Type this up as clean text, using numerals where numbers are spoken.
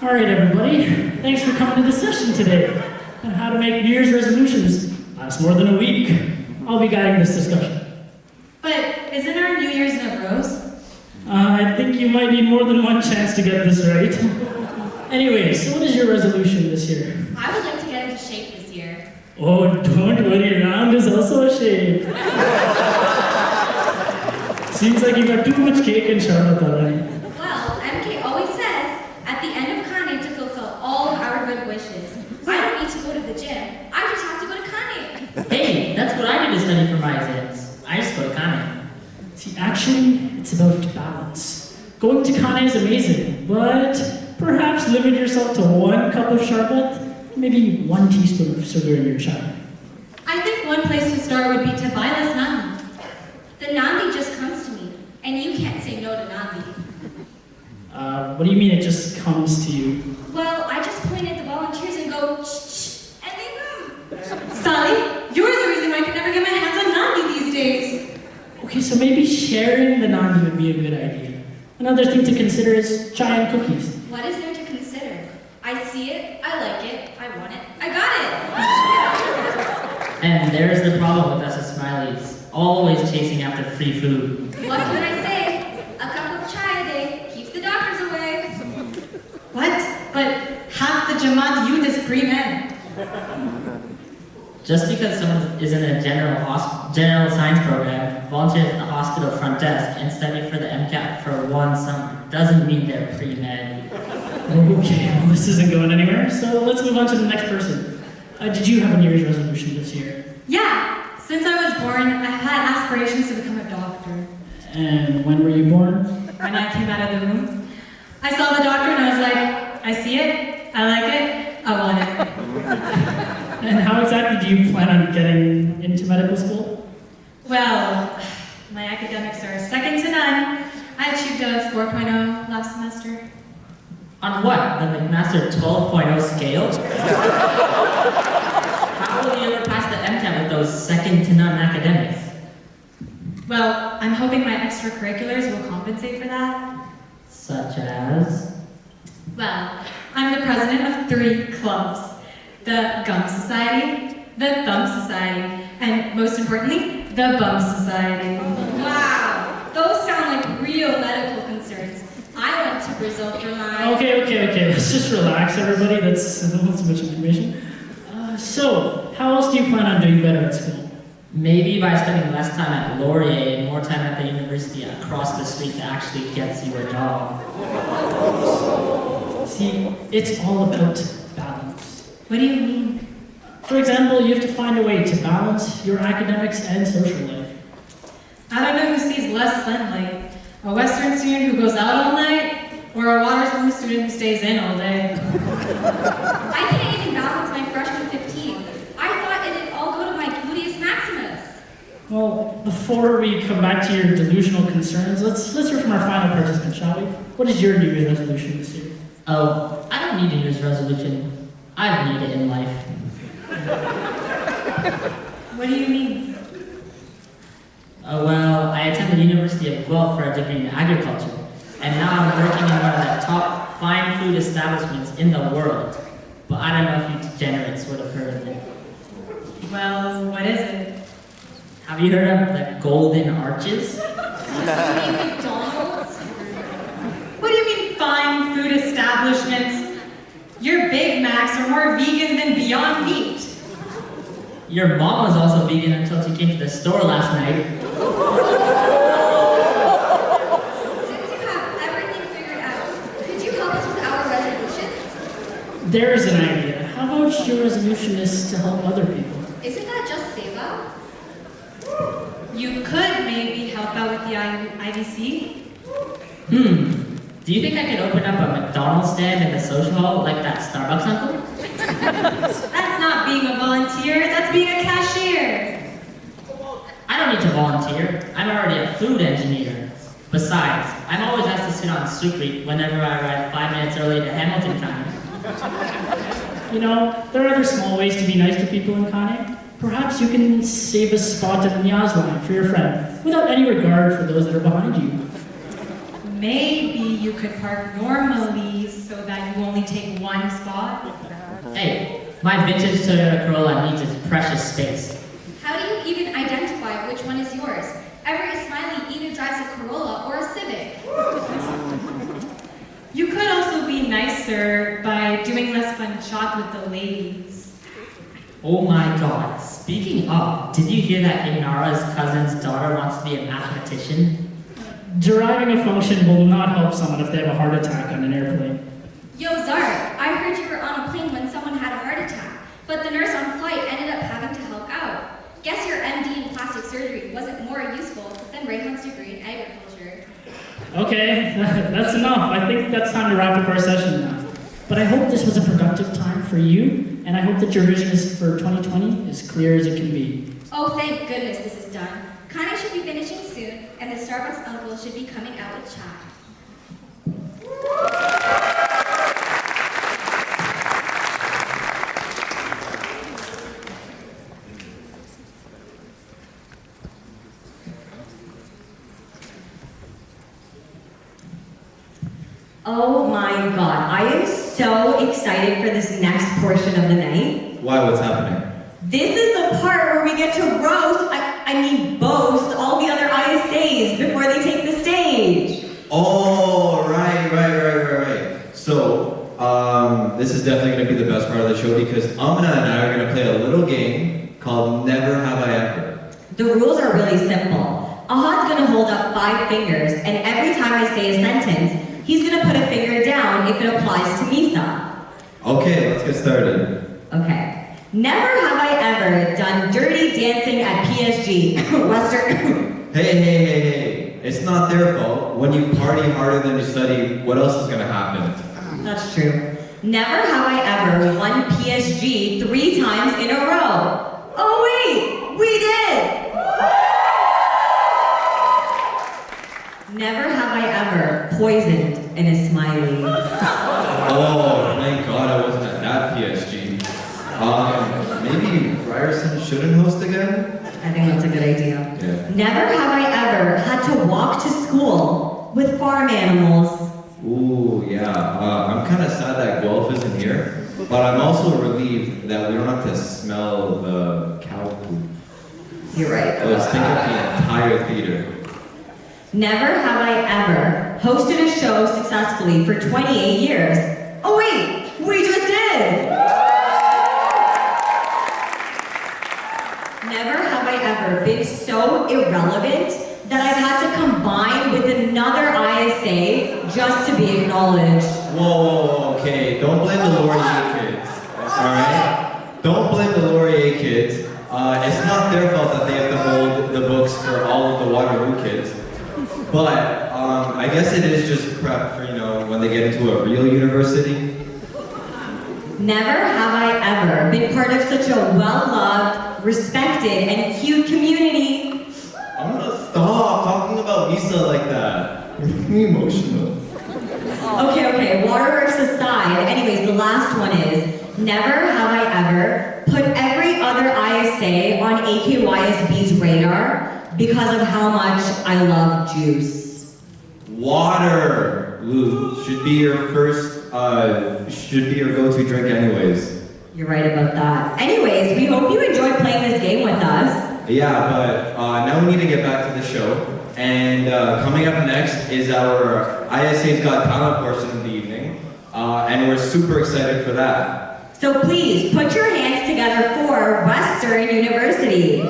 All right, everybody. Thanks for coming to the session today on how to make New Year's resolutions last more than a week. I'll be guiding this discussion. But isn't our New Year's in a rose? I think you might need more than one chance to get this right. Anyway, so what is your resolution this year? I would like to get into shape this year. Oh, don't worry, round is also a shape. Seems like you got too much cake and Charlotte already. Well, MK always says, at the end of Kane to fulfill all of our good wishes. I don't need to go to the gym. I just have to go to Kane. Hey, that's what I do to study for my exams. I just go to Kane. See, actually, it's about balance. Going to Kane is amazing, but perhaps limit yourself to 1 cup of sherbet, maybe 1 teaspoon of sugar in your chai. I think one place to start would be to buy less nandi. The nandi just comes to me, and you can't say no to nandi. What do you mean it just comes to you? Well, I just point at the volunteers and go, shh, and they come. Sally, you're the reason why I can never get my hands on nandi these days. Okay, so maybe sharing the nandi would be a good idea. Another thing to consider is chai and cookies. What is there to consider? I see it, I like it, I want it, I got it! And there's the problem with us as Smileys. Always chasing after free food. What can I say? A cup of chai a day keeps the doctors away. What? But half the Jamaat youth is pre-med. Just because someone is in a general science program, volunteers at the hospital front desk, and study for the MCAT for 1 summer doesn't mean they're pre-med. Okay, well this isn't going anywhere, so let's move on to the next person. Did you have a New Year's resolution this year? Yeah, since I was born, I had aspirations to become a doctor. And when were you born? When I came out of the womb, I saw the doctor and I was like, I see it, I like it, I want it. And how exactly do you plan on getting into medical school? Well, my academics are second to none. I achieved a 4.0 last semester. On what? The McMaster 12.0 scale? How will you ever pass the MCAT with those second to none academics? Well, I'm hoping my extracurriculars will compensate for that. Such as? Well, I'm the president of 3 clubs. The Gum Society, the Thumb Society, and most importantly, the Bum Society. Wow, those sound like real medical concerns. I went to Brazil for my... Okay, let's just relax, everybody. That's a little too much information. So, how else do you plan on doing better at school? Maybe by spending less time at Laurier and more time at the university across the street to actually get you a job. See, it's all about balance. What do you mean? For example, you have to find a way to balance your academics and social life. I don't know who sees less sunlight. A Western student who goes out all night, or a Waterloo student who stays in all day. I can't even balance my freshman 15. I thought it'd all go to my gluteus maximus. Well, before we come back to your delusional concerns, let's hear from our final participant, shall we? What is your New Year's resolution this year? Oh, I don't need a New Year's resolution. I need it in life. What do you mean? Well, I attended the University of Guelph for a degree in agriculture, and now I'm working in one of the top fine food establishments in the world. But I don't know if you degenerates would have heard of it. Well, what is it? Have you heard of the Golden Arches? McDonald's? What do you mean fine food establishments? Your Big Macs are more vegan than Beyond Meat. Your mom was also vegan until she came to the store last night. Since you have everything figured out, could you help us with our resolutions? There's an idea. How about your resolution is to help other people? Isn't that just save up? You could maybe help out with the IVC. Do you think I could open up a McDonald's stand in the social hall like that Starbucks uncle? That's not being a volunteer, that's being a cashier. I don't need to volunteer. I'm already a food engineer. Besides, I'm always asked to sit on Sucre whenever I arrive 5 minutes early to Hamilton County. You know, there are other small ways to be nice to people in Kane. Perhaps you can save a spot in the Nyaz line for your friend, without any regard for those that are behind you. maybe you could park normally so that you only take one spot. Hey, my vintage Toyota Corolla needs its precious space. How do you even identify which one is yours? Every Smiley either drives a Corolla or a Civic. You could also be nicer by doing less fun shots with the ladies. Oh my god, speaking of, did you hear that Inara's cousin's daughter wants to be a mathematician? Deriving a function will not help someone if they have a heart attack on an airplane. Yo, Zark, I heard you were on a plane when someone had a heart attack, but the nurse on flight ended up having to help out. Guess your MD in plastic surgery wasn't more useful than Rayhan's degree in agriculture. Okay, that's enough. I think that's time to wrap up our session now. But I hope this was a productive time for you, and I hope that your vision is for 2020 as clear as it can be. Oh, thank goodness this is done. Kanye should be finishing soon, and the Starbucks uncle should be coming out with chai. Oh my god, I am so excited for this next portion of the night. Why, what's happening? This is the part where we get to roast, boast all the other ISAs before they take the stage. Oh, right. So, this is definitely going to be the best part of the show because Amna and I are going to play a little game called Never Have I Ever. The rules are really simple. Ahad's gonna hold up 5 fingers, and every time I say a sentence, he's gonna put a finger down if it applies to Misa. Okay, let's get started. Okay. Never have I ever done dirty dancing at PSG, Western. Hey. It's not their fault. When you party harder than you study, what else is going to happen? That's true. Never have I ever won PSG 3 times in a row. Oh wait, we did! Never have I ever poisoned in a smiley. Oh, thank God I wasn't at that PSG. Maybe Ryerson shouldn't host again? I think that's a good idea. Yeah. Never have I ever had to walk to school with farm animals. Ooh, yeah. I'm kind of sad that Guelph isn't here, but I'm also relieved that we don't have to smell the cow poop. You're right. Let's think of the entire theater. Never have I ever hosted a show successfully for 28 years. Oh wait, we just did! Never have I ever been so irrelevant that I've had to combine with another ISA just to be acknowledged. Whoa, okay. Don't blame the Laurier kids, alright? Don't blame the Laurier kids. It's not their fault that they have to hold the books for all of the Waterloo kids. But I guess it is just prep for, when they get into a real university. Never have I ever been part of such a well-loved, respected, and cute community. I'm gonna stop talking about Lisa like that. You're making me emotional. Okay, waterworks aside, anyways, the last one is, never have I ever put every other ISA on AKYSB's radar because of how much I love juice. Waterloo should be your go-to drink anyways. You're right about that. Anyways, we hope you enjoyed playing this game with us. Yeah, but now we need to get back to the show. And coming up next is our ISA's Got Talent portion of the evening. And we're super excited for that. So please, put your hands together for Western University.